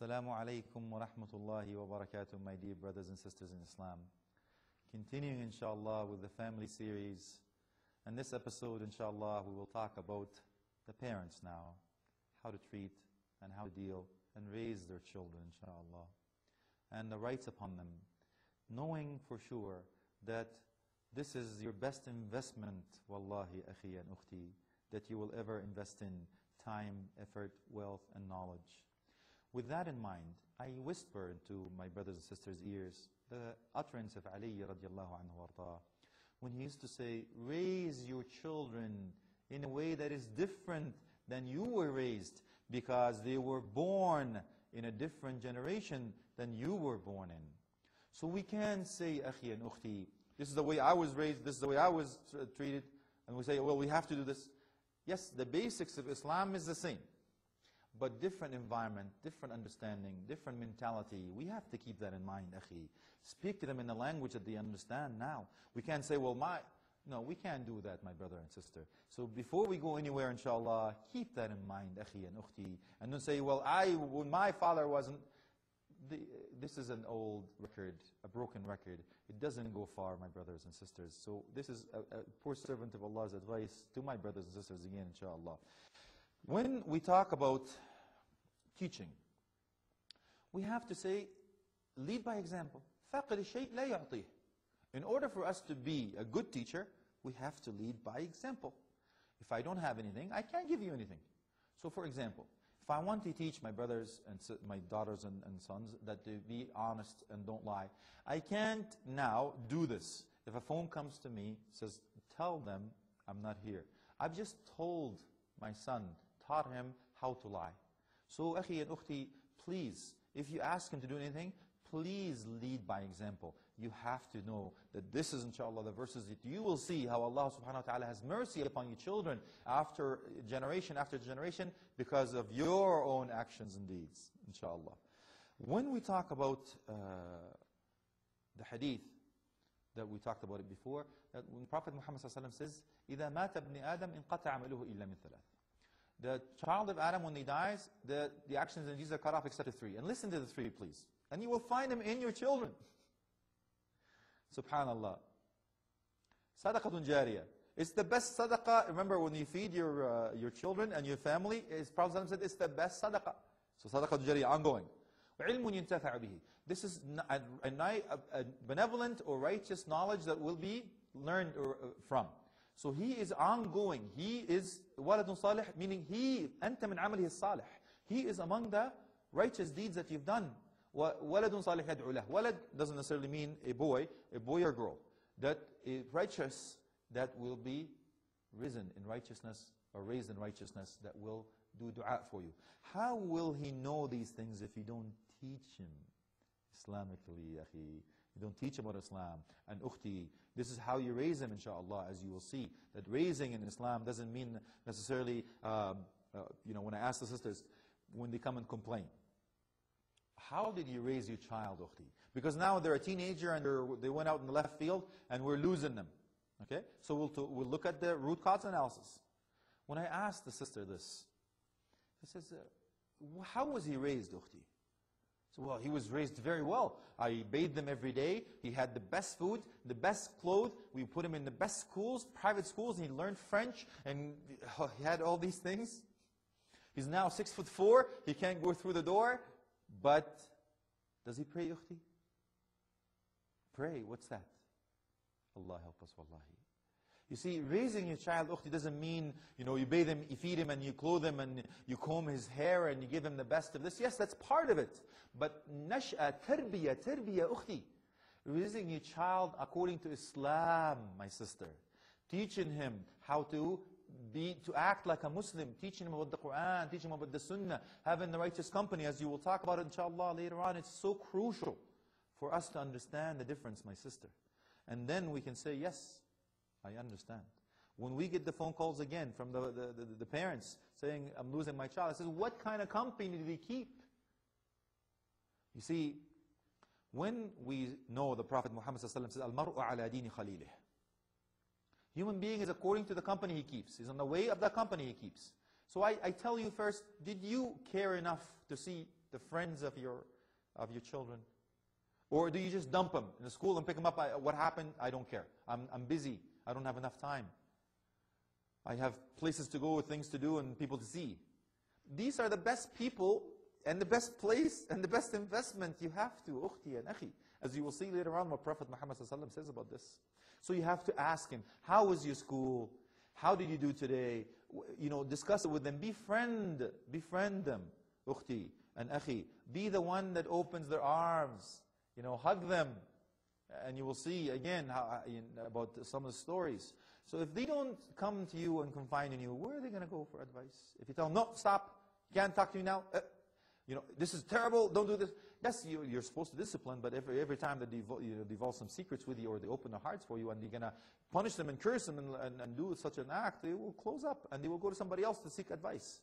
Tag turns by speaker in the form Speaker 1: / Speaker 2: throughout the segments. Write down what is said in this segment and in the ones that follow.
Speaker 1: Assalamu alaikum wa rahmatullahi wa barakatuh, my dear brothers and sisters in Islam. Continuing, inshallah, with the family series. And this episode, inshallah, we will talk about the parents now, how to treat and how to deal and raise their children, inshallah, and the rights upon them, knowing for sure that this is your best investment, wallahi, akhi and ukhti, that you will ever invest in time, effort, wealth, and knowledge. With that in mind, I whisper into my brothers and sisters' ears the utterance of Ali radiallahu anhu warda, when he used to say, raise your children in a way that is different than you were raised, because they were born in a different generation than you were born in. So we can't say, akhi and ukhti, this is the way I was raised, this is the way I was treated, and we say, well, we have to do this. Yes, the basics of Islam is the same, but different environment, different understanding, different mentality. We have to keep that in mind, akhi. Speak to them in the language that they understand now. We can't say, well, no, we can't do that, my brother and sister. So before we go anywhere, inshallah, keep that in mind, akhi and ukhti. And don't say, well, when my father wasn't. This is an old record, a broken record. It doesn't go far, my brothers and sisters. So this is a poor servant of Allah's advice to my brothers and sisters again, inshallah. When we talk about teaching, we have to say, lead by example. فَقِرِ الشَّيْء لَا يُعْطِيهِ. In order for us to be a good teacher, we have to lead by example. If I don't have anything, I can't give you anything. So for example, if I want to teach my brothers and my daughters and sons that to be honest and don't lie, I can't now do this. If a phone comes to me, says, tell them I'm not here. I've just told my son, taught him how to lie. So, akhi and ukhti, please, if you ask him to do anything, please lead by example. You have to know that this is, inshallah, the verses that you will see how Allah subhanahu wa ta'ala has mercy upon your children after generation, because of your own actions and deeds, inshallah. When we talk about the hadith, that we talked about it before, that when Prophet Muhammad says, إِذَا مَاتَ ابْنِ آدَمْ إِنْقَطَعَ عَمَلُهُ إِلَّا مِنْ ثَلَاثٍ. The child of Adam, when he dies, the actions and deeds are cut off except for three. And listen to the three, please. And you will find them in your children. Subhanallah. Sadaqatun jariyah. It's the best sadaqah. Remember, when you feed your children and your family, Prophet said it's the best sadaqah. So sadaqatun jariyah, ongoing. وَعِلْمٌ يُنْتَفَعُ بِهِ. This is a benevolent or righteous knowledge that will be learned from. So he is ongoing. He is waladun salih, meaning أنت من عمله الصالح. He is among the righteous deeds that you've done. وَوَلَدٌ صَالِحٌ يَدْعُو لَهُ. Walad doesn't necessarily mean a boy or girl. That is righteous, that will be risen in righteousness or raised in righteousness, that will do dua for you. How will he know these things if you don't teach him Islamically, akhi? You don't teach him about Islam. And ukhti, this is how you raise him, inshallah, as you will see. That raising in Islam doesn't mean necessarily, when I ask the sisters, when they come and complain, how did you raise your child, ukhti? Because now they're a teenager and they went out in the left field and we're losing them. Okay? So we'll look at the root cause analysis. When I asked the sister this, she says, how was he raised, ukhti? So, well, he was raised very well. I bathed him every day. He had the best food, the best clothes. We put him in the best schools, private schools, and he learned French, and he had all these things. He's now 6'4". He can't go through the door. But does he pray, ukhti? Pray, what's that? Allah help us, wallahi. You see, raising your child, ukhti, doesn't mean, you bathe him, you feed him, and you clothe him, and you comb his hair, and you give him the best of this. Yes, that's part of it. But nash'a, tarbiyah, ukhti. Raising your child according to Islam, my sister. Teaching him how to act like a Muslim, teaching him about the Quran, teaching him about the Sunnah, having the righteous company, as you will talk about it, inshallah, later on. It's so crucial for us to understand the difference, my sister. And then we can say, yes, I understand. When we get the phone calls again from the parents saying, I'm losing my child, I says, what kind of company do they keep? You see, when we know the Prophet Muhammad says, Al-mar'u ala dini khalilih. Human being is according to the company he keeps. He's on the way of the company he keeps. So I tell you first, did you care enough to see the friends of your children? Or do you just dump them in the school and pick them up? What happened? I don't care. I'm busy. I don't have enough time. I have places to go, things to do, and people to see. These are the best people and the best place and the best investment you have to, ukhti and akhi. As you will see later on what Prophet Muhammad ﷺ says about this. So you have to ask him, how was your school? How did you do today? You know, discuss it with them. Befriend them, ukhti and akhi. Be the one that opens their arms. You know, hug them. And you will see again about some of the stories. So if they don't come to you and confide in you, where are they going to go for advice? If you tell them, no, stop, can't talk to you now. You know, this is terrible, don't do this. Yes, you're supposed to discipline, but every time that they divulge some secrets with you or they open their hearts for you and you're going to punish them and curse them and do such an act, they will close up and they will go to somebody else to seek advice.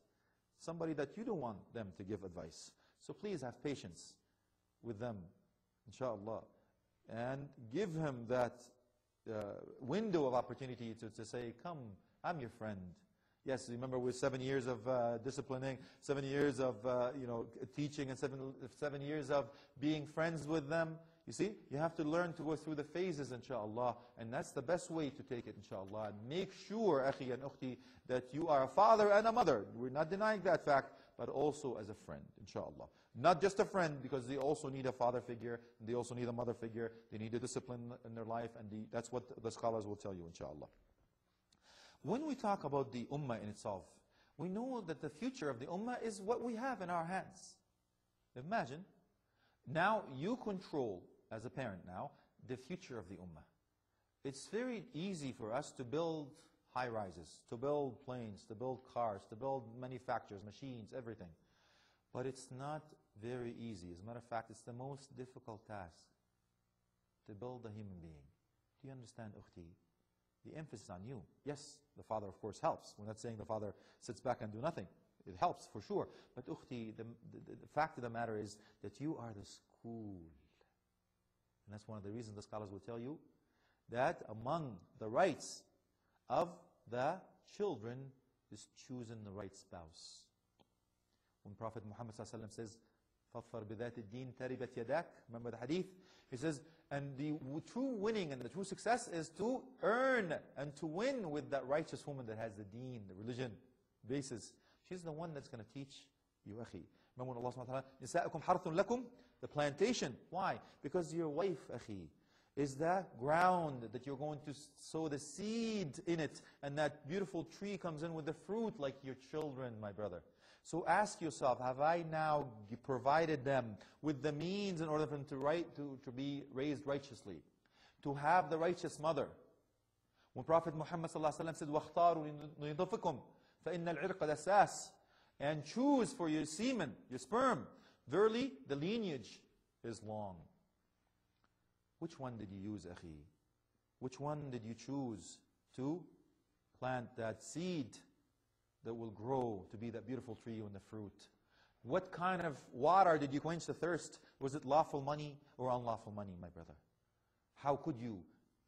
Speaker 1: Somebody that you don't want them to give advice. So please have patience with them, inshallah. And give him that window of opportunity to say, come, I'm your friend. Yes, remember with 7 years of disciplining, 7 years of teaching, and seven years of being friends with them. You see, you have to learn to go through the phases, inshallah, and that's the best way to take it, inshallah. And make sure, akhi and ukhti, that you are a father and a mother. We're not denying that fact, but also as a friend, inshallah. Not just a friend, because they also need a father figure, and they also need a mother figure. They need a discipline in their life, and that's what the scholars will tell you, inshallah. When we talk about the ummah in itself, we know that the future of the ummah is what we have in our hands. Imagine, now you control, as a parent now, the future of the ummah. It's very easy for us to build high-rises, to build planes, to build cars, to build manufacturers, machines, everything. But it's not very easy. As a matter of fact, it's the most difficult task to build a human being. Do you understand, ukhti? The emphasis on you. Yes, the father, of course, helps. We're not saying the father sits back and do nothing. It helps, for sure. But ukhti, the fact of the matter is that you are the school. And that's one of the reasons the scholars will tell you that among the rights of the children is choosing the right spouse. When Prophet Muhammad ﷺ says, فَاظْفَرْ بِذَاتِ الدِّينِ تَرِبَتْ يَدَاكَ, remember the hadith? He says, and the true winning and the true success is to earn and to win with that righteous woman that has the deen, the religion basis. She's the one that's going to teach you, akhi. Remember when Allah subhanahu wa ta'ala, نِسَاءُكُمْ حَرْثٌ لَكُمْ, the plantation. Why? Because your wife, akhi, is that ground that you're going to sow the seed in it, and that beautiful tree comes in with the fruit like your children, my brother. So ask yourself, have I now provided them with the means in order for them to be raised righteously? To have the righteous mother. When Prophet Muhammad ﷺ said, وَاخْتَارُوا لِنِضَفِكُمْ فَإِنَّ الْعِرْقَ دَسَّاسٌ, and choose for your semen, your sperm. Verily, the lineage is long. Which one did you use, akhi? Which one did you choose to plant that seed that will grow to be that beautiful tree and the fruit? What kind of water did you quench the thirst? Was it lawful money or unlawful money, my brother? How could you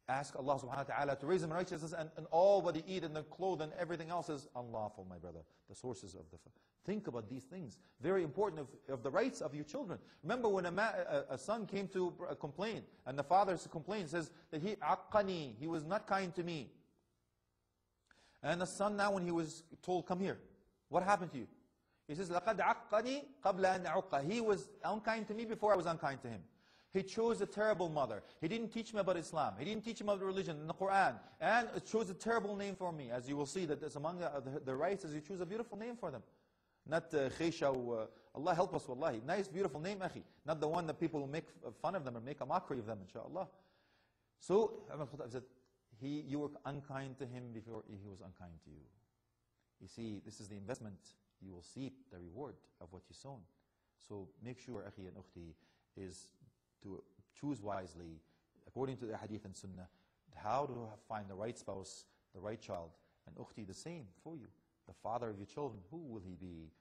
Speaker 1: ask Allah subhanahu wa ta'ala to raise them in righteousness and all what they eat and their clothes and everything else is unlawful, my brother? The sources of the... Think about these things. Very important of the rights of your children. Remember when a son came to complain and the father complained, says that he aqqani, he was not kind to me. And the son now when he was told, come here, what happened to you? He says, لَقَدْ عَقَّنِي قَبْلَ أَنْ أَعُقَّ. He was unkind to me before I was unkind to him. He chose a terrible mother. He didn't teach me about Islam. He didn't teach me about religion and the Quran. And it chose a terrible name for me. As you will see, that among the rights is you choose a beautiful name for them. Not Khaysha, Allah help us, wallahi. Nice, beautiful name, akhi. Not the one that people will make fun of them or make a mockery of them, inshallah. So, Umar Khattab said, you were unkind to him before he was unkind to you. You see, this is the investment. You will see the reward of what you sown. So make sure, akhi and ukhti, is to choose wisely, according to the hadith and sunnah, how to find the right spouse, the right child, and ukhti the same for you. The father of your children, who will he be?